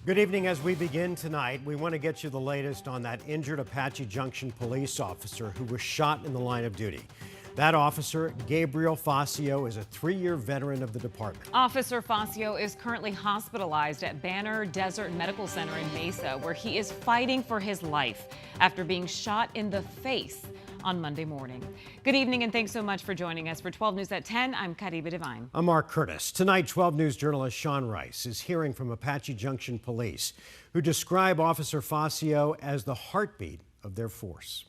Good evening. As we begin tonight, we want to get you the latest on that injured Apache Junction police officer who was shot in the line of duty. That officer, Gabriel Facio, is a 3-year veteran of the department. Officer Facio is currently hospitalized at Banner Desert Medical Center in Mesa, where he is fighting for his life after being shot in the face on Monday morning. Good evening, and thanks so much for joining us. For 12 News at 10, I'm Caribe Devine. I'm Mark Curtis. Tonight, 12 News journalist Sean Rice is hearing from Apache Junction Police, who describe Officer Facio as the heartbeat of their force.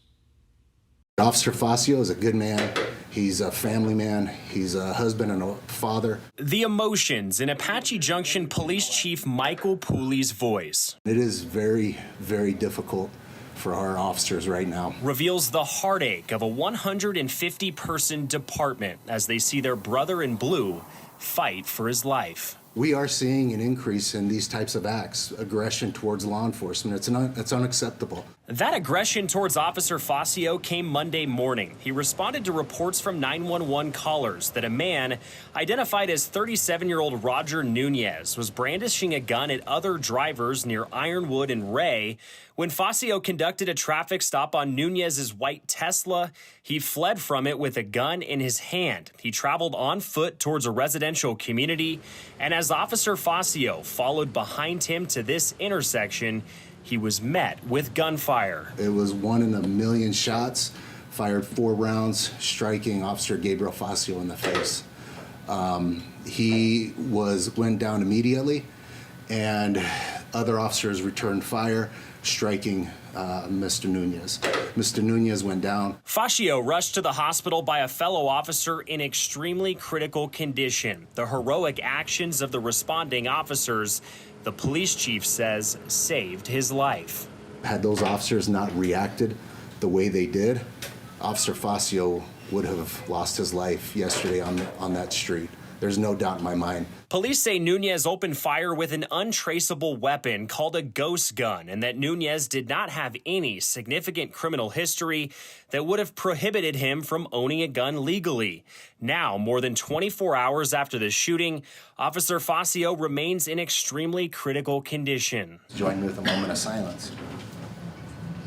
Officer Facio is a good man. He's a family man. He's a husband and a father. The emotions in Apache Junction Police Chief Michael Pooley's voice. It is very, very difficult for our officers right now. Reveals the heartache of a 150-person department as they see their brother in blue fight for his life. We are seeing an increase in these types of acts, aggression towards law enforcement. It's unacceptable. That aggression towards Officer Facio came Monday morning. He responded to reports from 911 callers that a man identified as 37-year-old Roger Nunez was brandishing a gun at other drivers near Ironwood and Ray. When Facio conducted a traffic stop on Nunez's white Tesla, he fled from it with a gun in his hand. He traveled on foot towards a residential community, and as Officer Facio followed behind him to this intersection, he was met with gunfire. It was 1 in a million shots, fired 4 rounds, striking Officer Gabriel Facio in the face. He went down immediately, and other officers returned fire, striking Mr. Nunez. Mr. Nunez went down. Facio rushed to the hospital by a fellow officer in extremely critical condition. The heroic actions of the responding officers, the police chief says, saved his life. Had those officers not reacted the way they did, Officer Facio would have lost his life yesterday on that street. There's no doubt in my mind. Police say Nunez opened fire with an untraceable weapon called a ghost gun, and that Nunez did not have any significant criminal history that would have prohibited him from owning a gun legally. Now, more than 24 hours after the shooting, Officer Facio remains in extremely critical condition. Join me with a moment of silence.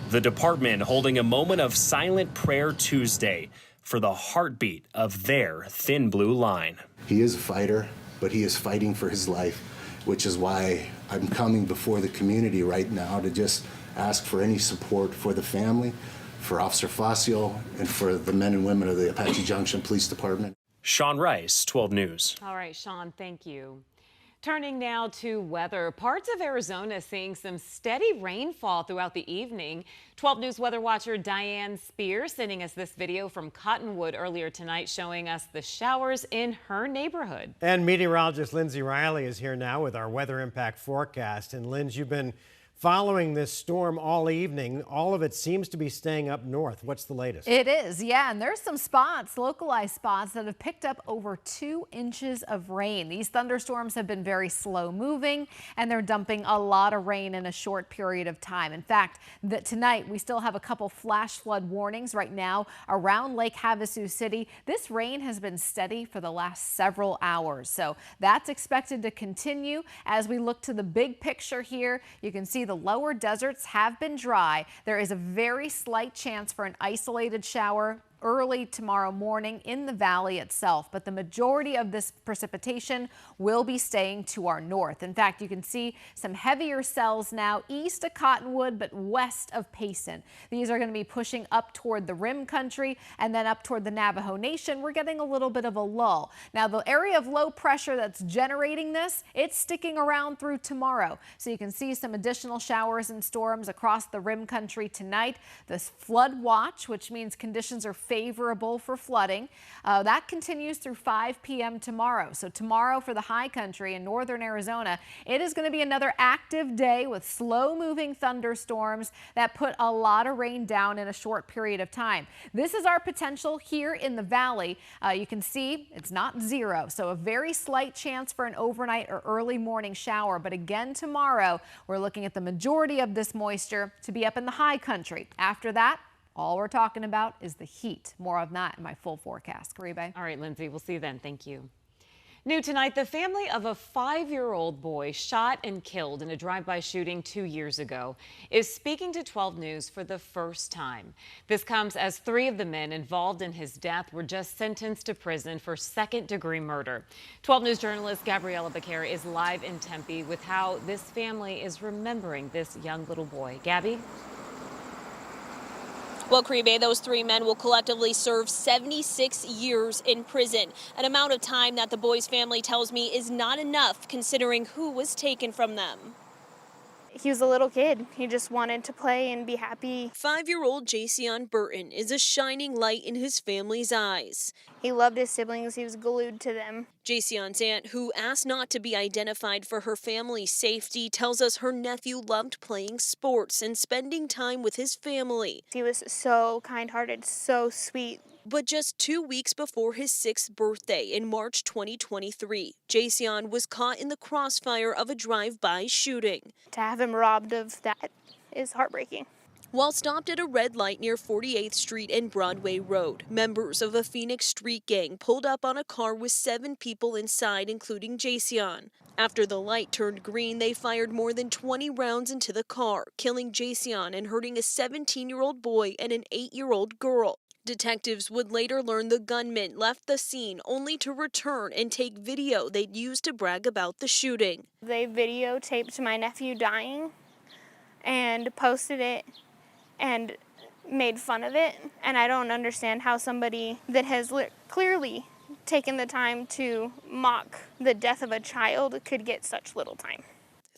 The department holding a moment of silent prayer Tuesday for the heartbeat of their thin blue line. He is a fighter, but he is fighting for his life, which is why I'm coming before the community right now to just ask for any support for the family, for Officer Facio, and for the men and women of the Apache Junction Police Department. Sean Rice, 12 News. All right, Sean, thank you. Turning now to weather. Parts of Arizona seeing some steady rainfall throughout the evening. 12 News weather watcher Diane Spears sending us this video from Cottonwood earlier tonight showing us the showers in her neighborhood. And meteorologist Lindsay Riley is here now with our weather impact forecast. And Linz, you've been following this storm all evening. All of it seems to be staying up north. What's the latest? It is, yeah, and there's some spots, localized spots, that have picked up over 2 inches of rain. These thunderstorms have been very slow moving, and they're dumping a lot of rain in a short period of time. In fact, tonight we still have a couple flash flood warnings right now around Lake Havasu City. This rain has been steady for the last several hours, so that's expected to continue. As we look to the big picture here, you can see the lower deserts have been dry. There is a very slight chance for an isolated shower early tomorrow morning in the valley itself, but the majority of this precipitation will be staying to our north. In fact, you can see some heavier cells now east of Cottonwood but west of Payson. These are going to be pushing up toward the rim country and then up toward the Navajo Nation. We're getting a little bit of a lull. Now, the area of low pressure that's generating this, it's sticking around through tomorrow. So you can see some additional showers and storms across the rim country tonight. This flood watch, which means conditions are favorable for flooding. That continues through 5 p.m. tomorrow. So tomorrow for the high country in northern Arizona, it is going to be another active day with slow-moving thunderstorms that put a lot of rain down in a short period of time. This is our potential here in the valley. You can see it's not zero, so a very slight chance for an overnight or early morning shower. But again, tomorrow, we're looking at the majority of this moisture to be up in the high country. After that, all we're talking about is the heat. More of that in my full forecast. Caribe. All right, Lindsay, we'll see you then. Thank you. New tonight, the family of a 5-year-old boy shot and killed in a drive-by shooting 2 years ago is speaking to 12 News for the first time. This comes as 3 of the men involved in his death were just sentenced to prison for second-degree murder. 12 News journalist Gabriela Becerra is live in Tempe with how this family is remembering this young little boy. Gabby? Well, Kribe, those 3 men will collectively serve 76 years in prison, an amount of time that the boy's family tells me is not enough considering who was taken from them. He was a little kid. He just wanted to play and be happy. 5-year-old Jason Burton is a shining light in his family's eyes. He loved his siblings. He was glued to them. Jason's aunt, who asked not to be identified for her family's safety, tells us her nephew loved playing sports and spending time with his family. He was so kind-hearted, so sweet. But just 2 weeks before his 6th birthday in March 2023, Jason was caught in the crossfire of a drive-by shooting. To have him robbed of that is heartbreaking. While stopped at a red light near 48th Street and Broadway Road, members of a Phoenix street gang pulled up on a car with 7 people inside, including Jason. After the light turned green, they fired more than 20 rounds into the car, killing Jason and hurting a 17-year-old boy and an 8-year-old girl. Detectives would later learn the gunman left the scene only to return and take video they'd use to brag about the shooting. They videotaped my nephew dying and posted it and made fun of it. And I don't understand how somebody that has clearly taken the time to mock the death of a child could get such little time.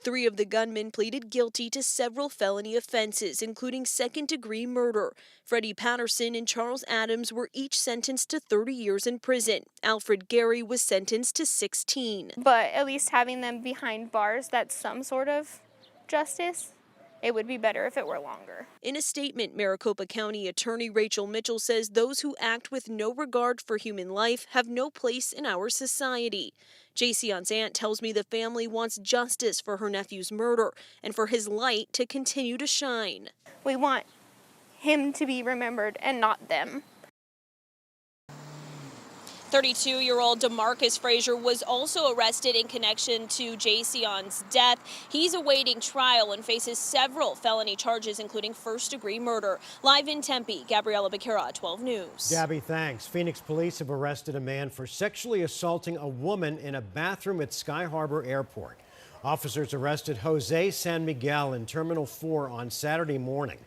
3 of the gunmen pleaded guilty to several felony offenses, including second-degree murder. Freddie Patterson and Charles Adams were each sentenced to 30 years in prison. Alfred Gary was sentenced to 16. But at least having them behind bars, that's some sort of justice. It would be better if it were longer. In a statement, Maricopa County Attorney Rachel Mitchell says those who act with no regard for human life have no place in our society. Jason's aunt tells me the family wants justice for her nephew's murder and for his light to continue to shine. We want him to be remembered and not them. 32-year-old DeMarcus Frazier was also arrested in connection to Jason's death. He's awaiting trial and faces several felony charges, including first-degree murder. Live in Tempe, Gabriela Becerra, 12 News. Gabby, thanks. Phoenix police have arrested a man for sexually assaulting a woman in a bathroom at Sky Harbor Airport. Officers arrested Jose San Miguel in Terminal 4 on Saturday morning.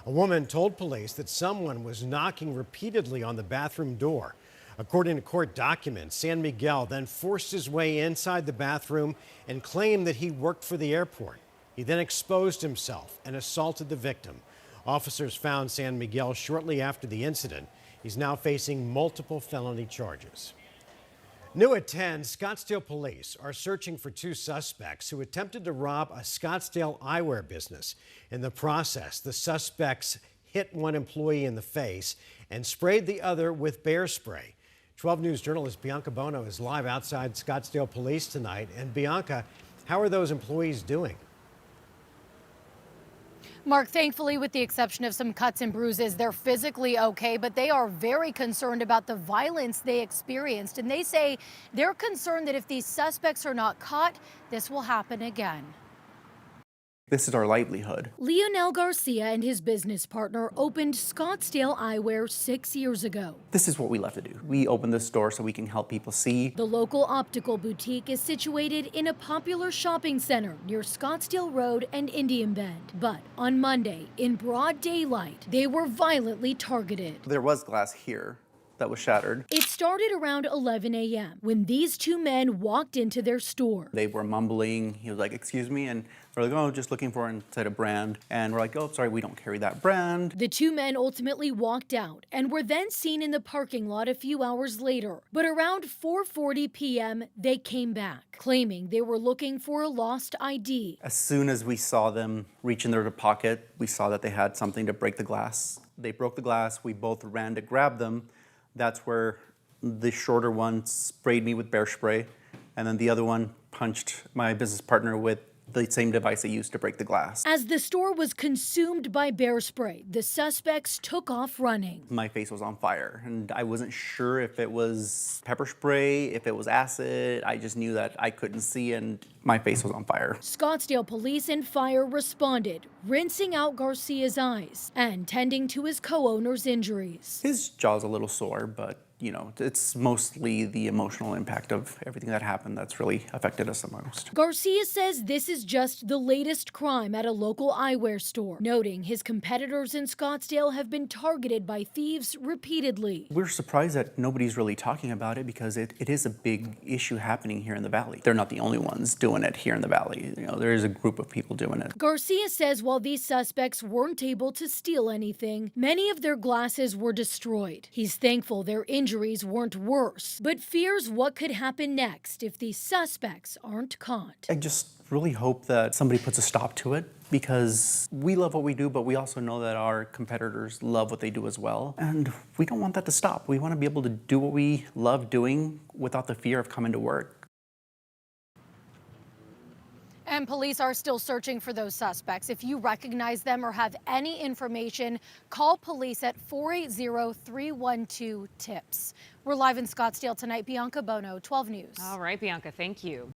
A woman told police that someone was knocking repeatedly on the bathroom door. According to court documents, San Miguel then forced his way inside the bathroom and claimed that he worked for the airport. He then exposed himself and assaulted the victim. Officers found San Miguel shortly after the incident. He's now facing multiple felony charges. New at 10, Scottsdale police are searching for 2 suspects who attempted to rob a Scottsdale eyewear business. In the process, the suspects hit one employee in the face and sprayed the other with bear spray. 12 News journalist Bianca Bono is live outside Scottsdale Police tonight. And Bianca, how are those employees doing? Mark, thankfully, with the exception of some cuts and bruises, they're physically okay, but they are very concerned about the violence they experienced. And they say they're concerned that if these suspects are not caught, this will happen again. This is our livelihood. Leonel Garcia and his business partner opened Scottsdale Eyewear 6 years ago. This is what we love to do. We open this store so we can help people see. The local optical boutique is situated in a popular shopping center near Scottsdale Road and Indian Bend. But on Monday, in broad daylight, they were violently targeted. There was glass here that was shattered. It started around 11 a.m. when these 2 men walked into their store. They were mumbling. He was like, "Excuse me," and they're like, "Oh, just looking for inside a brand." And we're like, "Oh, sorry, we don't carry that brand." The 2 men ultimately walked out and were then seen in the parking lot a few hours later. But around 4:40 p.m., they came back, claiming they were looking for a lost ID. As soon as we saw them reach in their pocket, we saw that they had something to break the glass. They broke the glass. We both ran to grab them. That's where the shorter one sprayed me with bear spray, and then the other one punched my business partner with the same device they used to break the glass. As the store was consumed by bear spray, the suspects took off running. My face was on fire, and I wasn't sure if it was pepper spray, if it was acid. I just knew that I couldn't see, and my face was on fire. Scottsdale police and fire responded, rinsing out Garcia's eyes and tending to his co-owner's injuries. His jaw's a little sore, but you know, it's mostly the emotional impact of everything that happened that's really affected us the most. Garcia says this is just the latest crime at a local eyewear store, noting his competitors in Scottsdale have been targeted by thieves repeatedly. We're surprised that nobody's really talking about it because it is a big issue happening here in the Valley. They're not the only ones doing it here in the Valley. You know, there is a group of people doing it. Garcia says while these suspects weren't able to steal anything, many of their glasses were destroyed. He's thankful their injuries weren't worse, but fears what could happen next if these suspects aren't caught. I just really hope that somebody puts a stop to it because we love what we do, but we also know that our competitors love what they do as well. And we don't want that to stop. We want to be able to do what we love doing without the fear of coming to work. And police are still searching for those suspects. If you recognize them or have any information, call police at 480-312-TIPS. We're live in Scottsdale tonight. Bianca Bono, 12 News. All right, Bianca, thank you.